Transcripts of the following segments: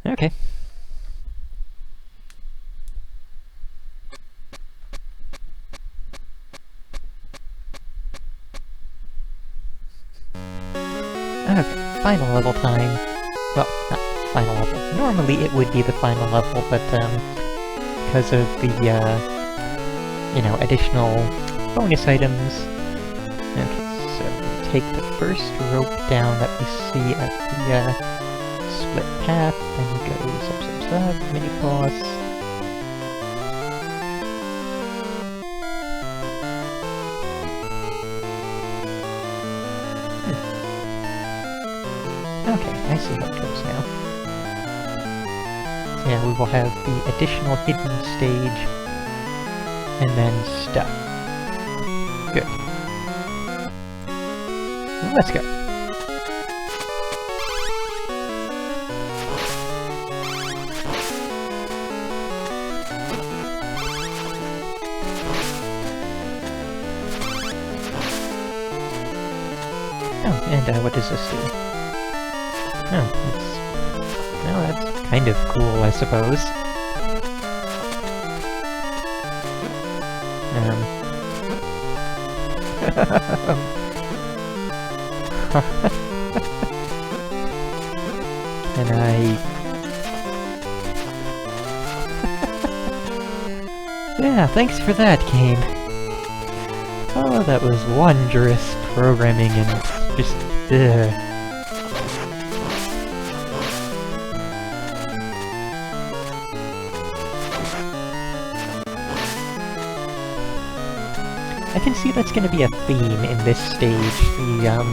Okay. Okay, final level time. Well, not final level. Normally it would be the final level, but, because of the, you know, additional bonus items. Okay, so we take the first rope down that we see at the, split path, then we go sub, mini-boss. Okay, I see how it goes now. So yeah, we will have the additional hidden stage, and then stuff. Good. Well, let's go. Oh, and what does this do? Oh, well, that's kind of cool, I suppose. And yeah, thanks for that, game. Oh, that was wondrous programming and just... I can see that's gonna be a theme in this stage, the,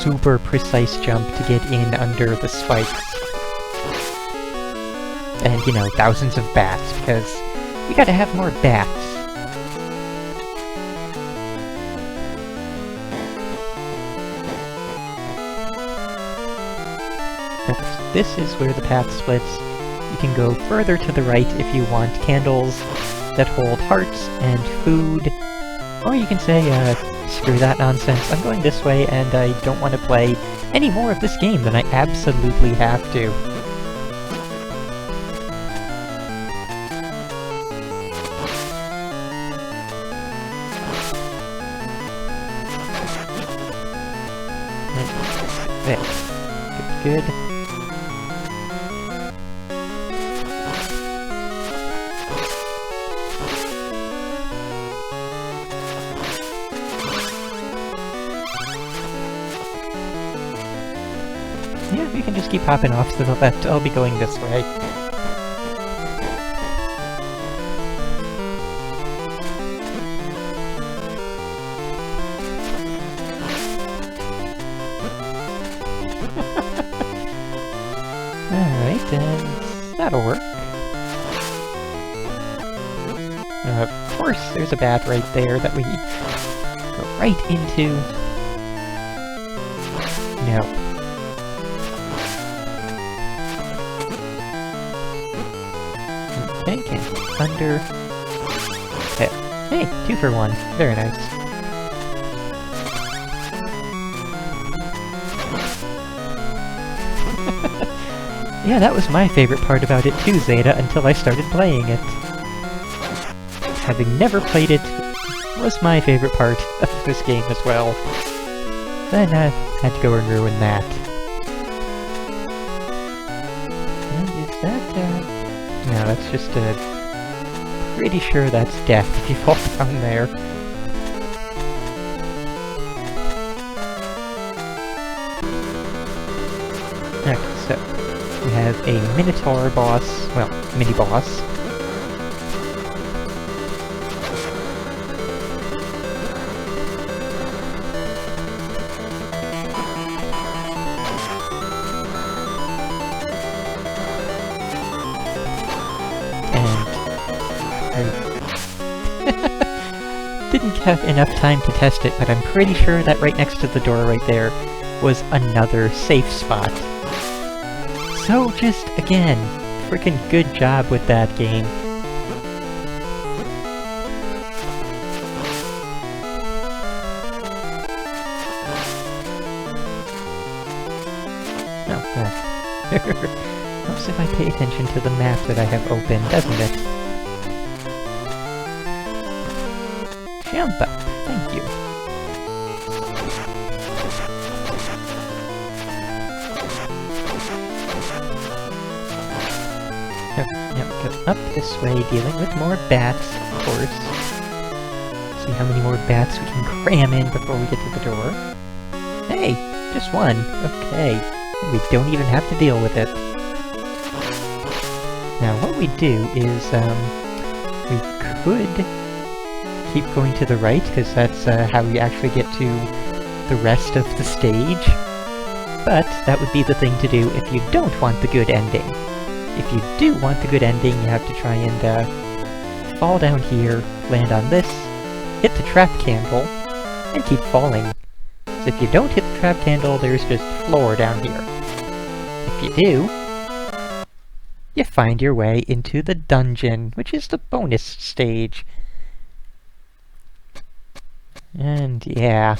super precise jump to get in under the spikes. And, you know, thousands of bats, because we gotta have more bats. This is where the path splits. You can go further to the right if you want candles that hold hearts and food. Or you can say, screw that nonsense, I'm going this way and I don't want to play any more of this game than I absolutely have to. There. Good, good. Yeah, we can just keep hopping off to the left. I'll be going this way. Alright, and that'll work. Of course, there's a bat right there that we go right into. No. Okay, under... there. Hey, 2 for 1. Very nice. Yeah, that was my favorite part about it too, Zeta, until I started playing it. Having never played it was my favorite part of this game as well. Then I had to go and ruin that. And is that, no, that's just pretty sure that's death if you fall down there. Okay, so we have a Minotaur boss, well, mini-boss. Didn't have enough time to test it, but I'm pretty sure that right next to the door right there was another safe spot. So just, again, freaking good job with that game. Oh, Helps if I pay attention to the map that I have open, doesn't it? Jump up, thank you. Yep, go up this way, dealing with more bats, of course. See how many more bats we can cram in before we get to the door. Hey, just one. Okay. And we don't even have to deal with it. Now, what we do is, we could keep going to the right, because that's how we actually get to the rest of the stage. But that would be the thing to do if you don't want the good ending. If you do want the good ending, you have to try and fall down here, land on this, hit the trap candle, and keep falling. So if you don't hit the trap candle, there's just floor down here. If you do, you find your way into the dungeon, which is the bonus stage. And yeah.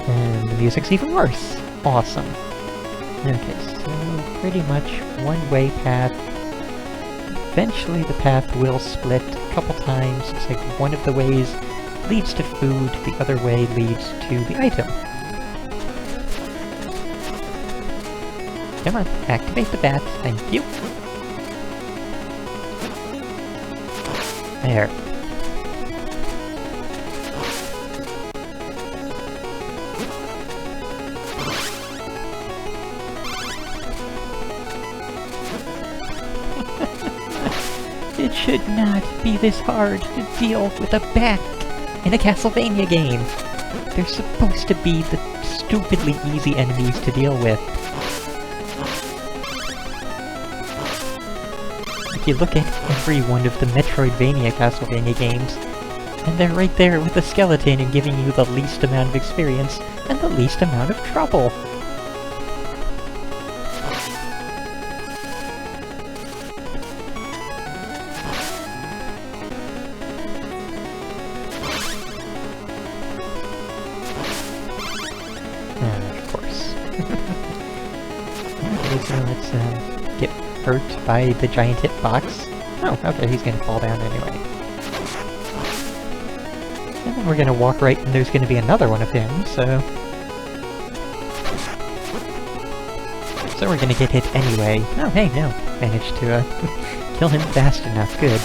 And the music's even worse. Awesome. Okay, so pretty much one-way path. Eventually the path will split a couple times. It's like one of the ways leads to food, the other way leads to the item. Come on, activate the bat, thank you. There. It should not be this hard to deal with a bat in a Castlevania game. They're supposed to be the stupidly easy enemies to deal with. If you look at every one of the Metroidvania Castlevania games, and they're right there with the skeleton and giving you the least amount of experience and the least amount of trouble. Of course. Okay, so let's get hurt by the giant hitbox. Oh, okay, he's gonna fall down anyway. And then we're gonna walk right and there's gonna be another one of him, so... So we're gonna get hit anyway. Oh, hey, no. Managed to kill him fast enough. Good.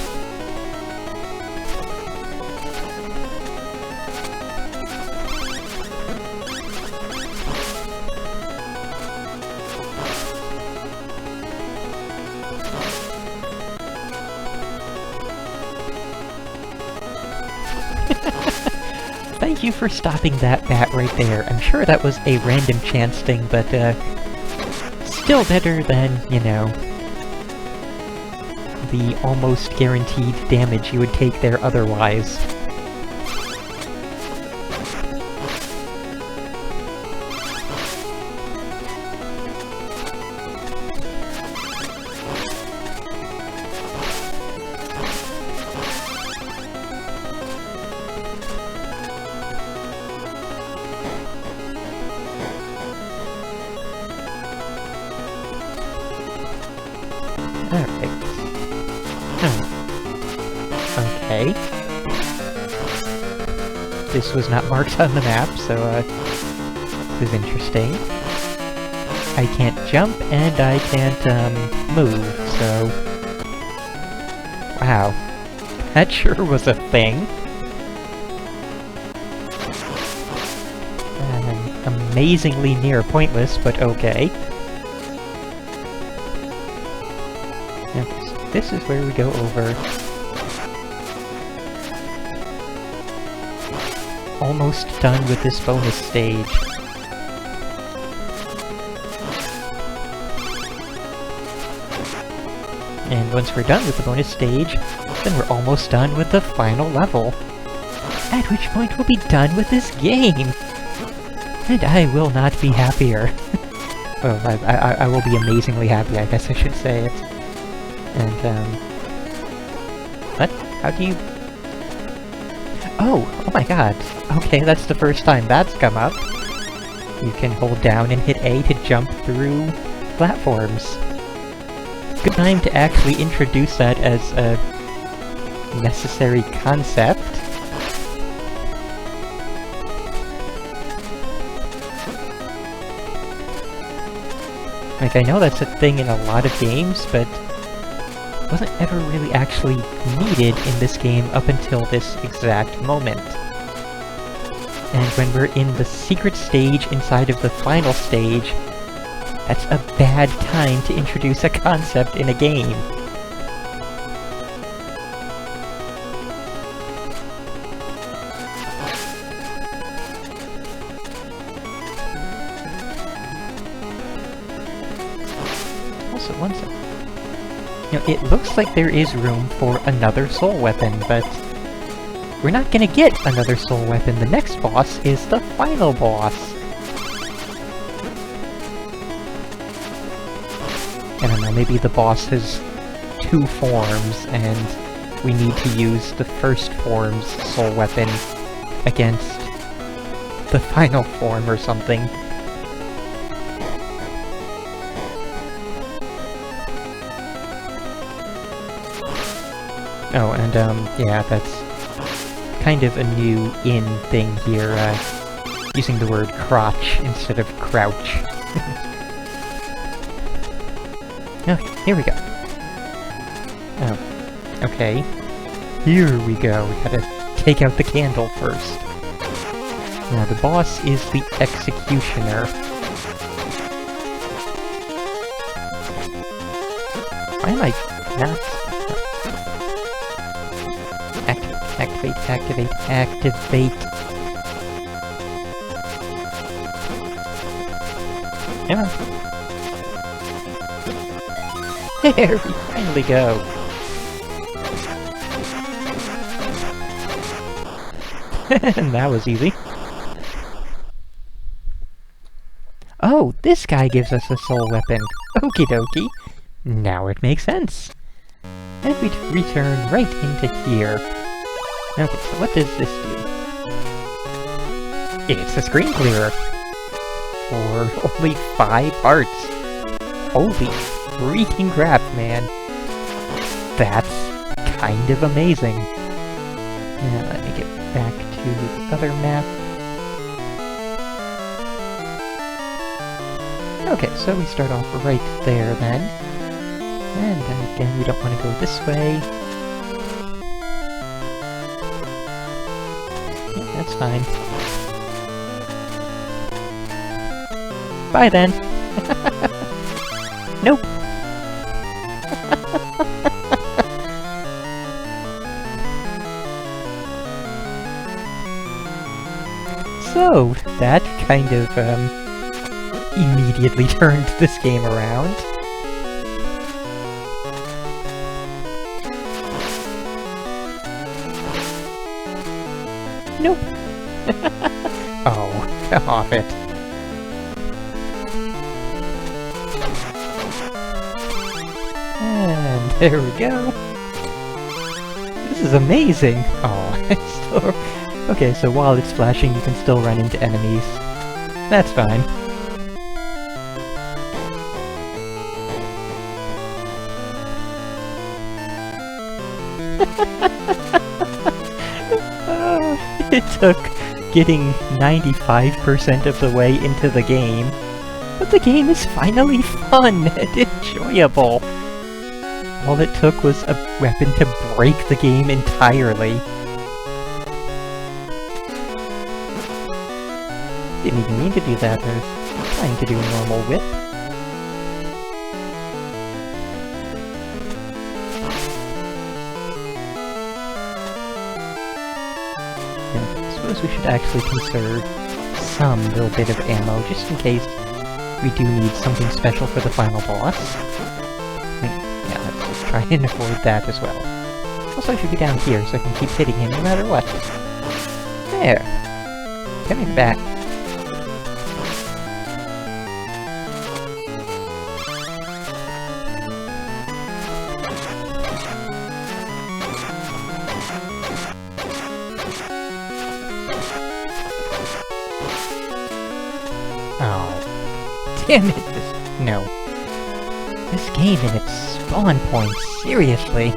Thank you for stopping that bat right there. I'm sure that was a random chance thing, but, still better than, you know, the almost guaranteed damage you would take there otherwise. Alright. Okay. This was not marked on the map, so, this is interesting. I can't jump, and I can't, move, so... Wow. That sure was a thing. Amazingly near pointless, but okay. This is where we go over. Almost done with this bonus stage. And once we're done with the bonus stage, then we're almost done with the final level. At which point we'll be done with this game! And I will not be happier. Well, I will be amazingly happy, I guess I should say it. And, what? How do you... Oh my god. Okay, that's the first time that's come up. You can hold down and hit A to jump through platforms. Good time to actually introduce that as a necessary concept. Like, I know that's a thing in a lot of games, but wasn't ever really actually needed in this game up until this exact moment. And when we're in the secret stage inside of the final stage, that's a bad time to introduce a concept in a game. Also, one second. You know, it looks like there is room for another soul weapon, but we're not gonna get another soul weapon. The next boss is the final boss. I don't know, maybe the boss has two forms, and we need to use the first form's soul weapon against the final form or something. Oh, and yeah, that's kind of a new in thing here, using the word crotch instead of crouch. Okay, here we go. Oh, okay. Here we go. We gotta take out the candle first. Now, the boss is the executioner. Why am I not... Activate, activate, activate. Come on. There we finally go. And that was easy. Oh, this guy gives us a soul weapon. Okie dokie. Now it makes sense. And we return right into here. Okay, so what does this do? It's a screen clearer! For only 5 parts! Holy freaking crap, man! That's kind of amazing! Now, let me get back to the other map. Okay, so we start off right there then. And then again, we don't want to go this way. That's fine. Bye then! Nope! So, that kind of, immediately turned this game around. Nope! Oh, come off it. And there we go. This is amazing! Oh, it's still... Okay, so while it's flashing, you can still run into enemies. That's fine. It took getting 95% of the way into the game, but the game is finally fun and enjoyable. All it took was a weapon to break the game entirely. Didn't even mean to do that, I was trying to do a normal whip. We should actually conserve some little bit of ammo, just in case we do need something special for the final boss. Yeah, let's just try and avoid that as well. Also, I should be down here so I can keep hitting him no matter what. There! Coming back. Oh, damn it! No. This game and its spawn points, seriously.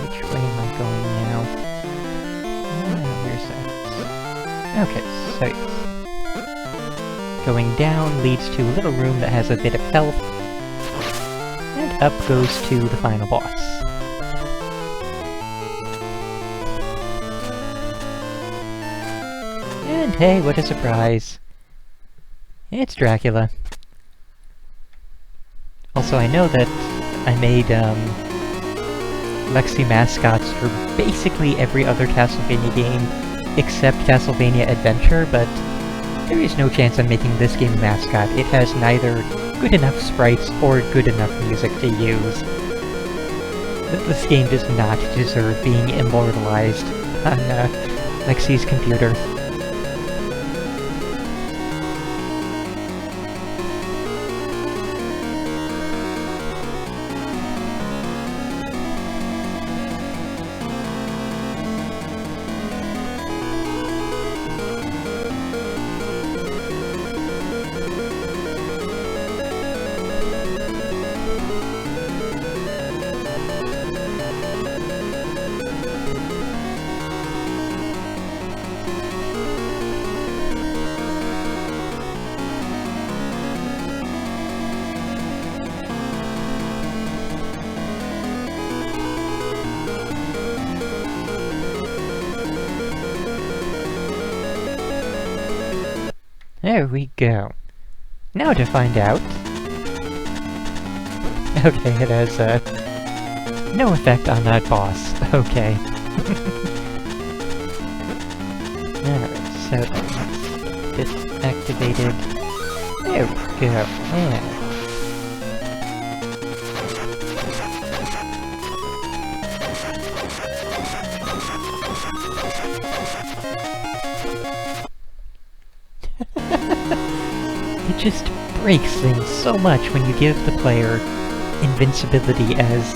Which way am I going now? Where's that? Okay, so yes. Going down leads to a little room that has a bit of health, and up goes to the final boss. And hey, what a surprise! It's Dracula. Also, I know that I made, Lexi mascots for basically every other Castlevania game except Castlevania Adventure, but there is no chance I'm making this game a mascot. It has neither good enough sprites or good enough music to use. This game does not deserve being immortalized on Lexi's computer. There we go. Now to find out... Okay, it has, no effect on that boss. Okay. Alright, so let's disactivated. There we go. Yeah. It just breaks things so much when you give the player invincibility as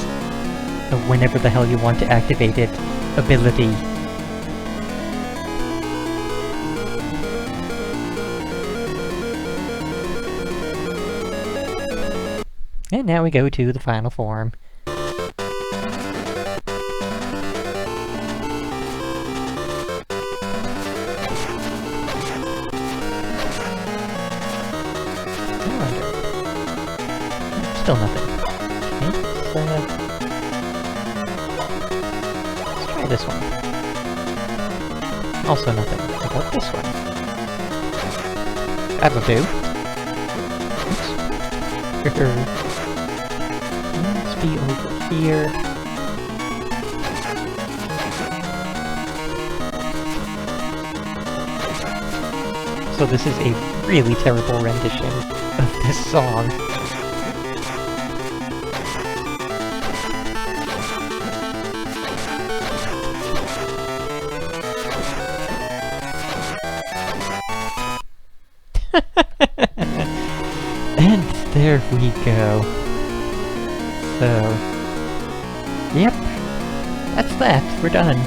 a whenever the hell you want to activate it ability. And now we go to the final form. Still nothing. Okay, let's try this one. Also nothing. How about this one? That'll do. Oops. Let's be over here. So this is a really terrible rendition of this song. And there we go. So... Yep. That's that. We're done.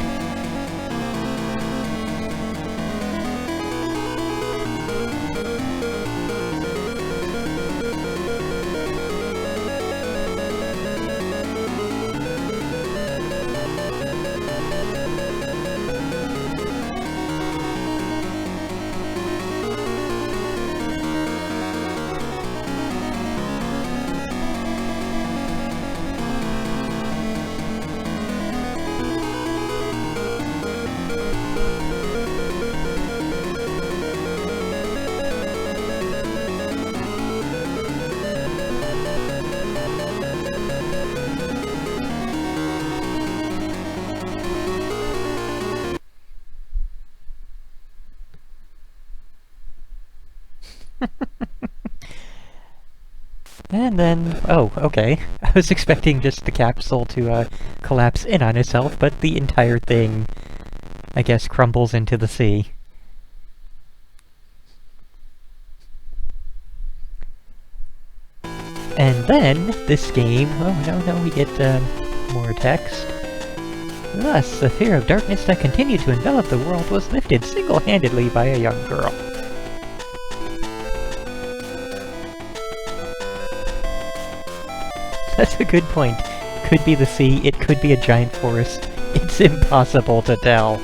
And then... oh, okay. I was expecting just the capsule to, collapse in on itself, but the entire thing, I guess, crumbles into the sea. And then, this game... Oh, no, we get, more text. Thus, the fear of darkness that continued to envelop the world was lifted single-handedly by a young girl. That's a good point. Could be the sea, it could be a giant forest. It's impossible to tell.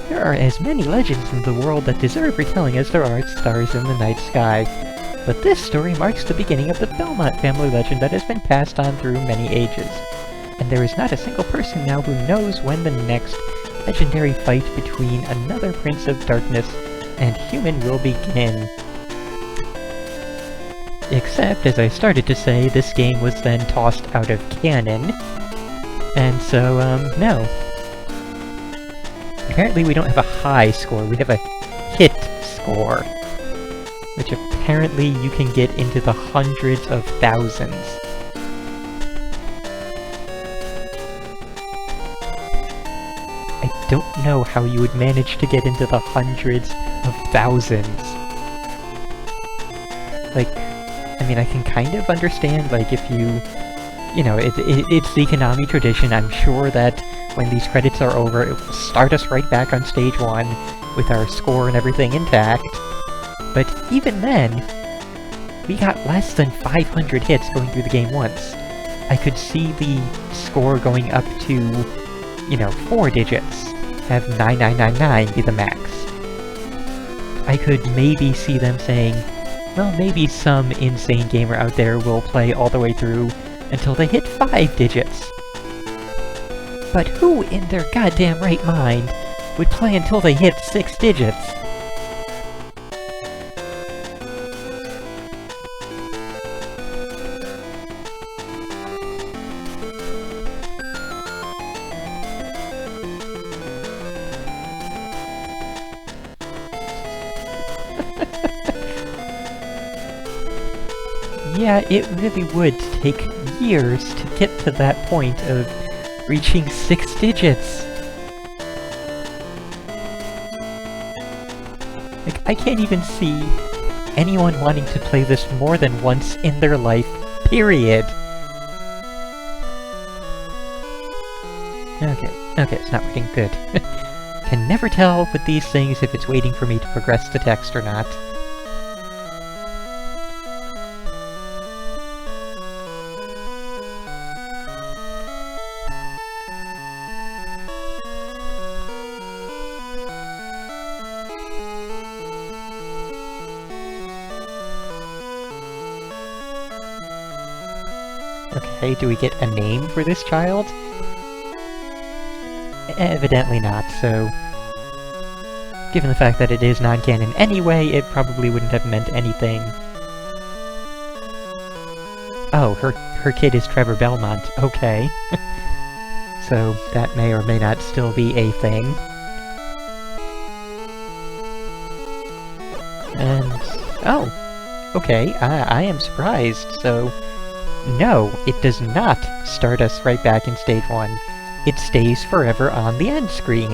There are as many legends in the world that deserve retelling as there are stars in the night sky. But this story marks the beginning of the Belmont family legend that has been passed on through many ages. And there is not a single person now who knows when the next legendary fight between another Prince of Darkness and human will begin. Except, as I started to say, this game was then tossed out of canon. And so, no. Apparently we don't have a high score, we have a hit score. Which apparently you can get into the hundreds of thousands. I don't know how you would manage to get into the hundreds of thousands. Like, I mean, I can kind of understand, like, if you... You know, it's the Konami tradition. I'm sure that when these credits are over, it will start us right back on stage 1, with our score and everything intact. But even then, we got less than 500 hits going through the game once. I could see the score going up to, you know, 4 digits. Have 9999 be the max. I could maybe see them saying, well, maybe some insane gamer out there will play all the way through until they hit 5 digits. But who in their goddamn right mind would play until they hit 6 digits? Yeah, it really would take years to get to that point of reaching 6 digits. Like, I can't even see anyone wanting to play this more than once in their life, period. Okay, it's not waiting. Good. Can never tell with these things if it's waiting for me to progress the text or not. Okay, do we get a name for this child? Evidently not, so... Given the fact that it is non-canon anyway, it probably wouldn't have meant anything. Oh, her kid is Trevor Belmont, okay. So, that may or may not still be a thing. And... oh! Okay, I am surprised, so... No, it does not start us right back in stage 1. It stays forever on the end screen.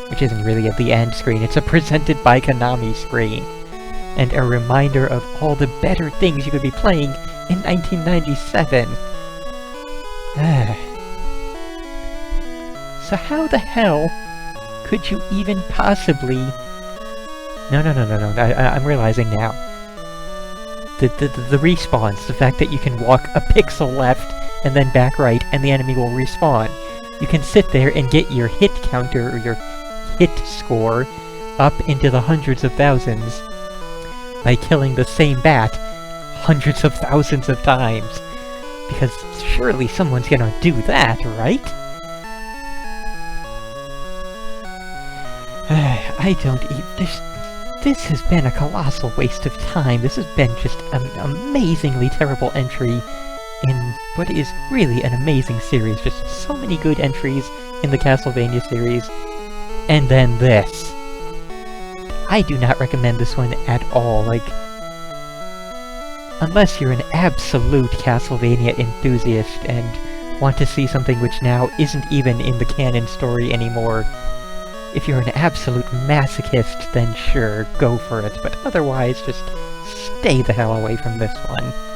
Which isn't really at the end screen, it's a presented by Konami screen. And a reminder of all the better things you could be playing in 1997. So how the hell could you even possibly... No, I'm realizing now. The respawns, the fact that you can walk a pixel left and then back right and the enemy will respawn. You can sit there and get your hit counter or your hit score up into the hundreds of thousands by killing the same bat hundreds of thousands of times. Because surely someone's gonna do that, right? I don't even... This has been a colossal waste of time. This has been just an amazingly terrible entry in what is really an amazing series. Just so many good entries in the Castlevania series. And then this. I do not recommend this one at all. Like, unless you're an absolute Castlevania enthusiast and want to see something which now isn't even in the canon story anymore. If you're an absolute masochist, then sure, go for it, but otherwise, just stay the hell away from this one.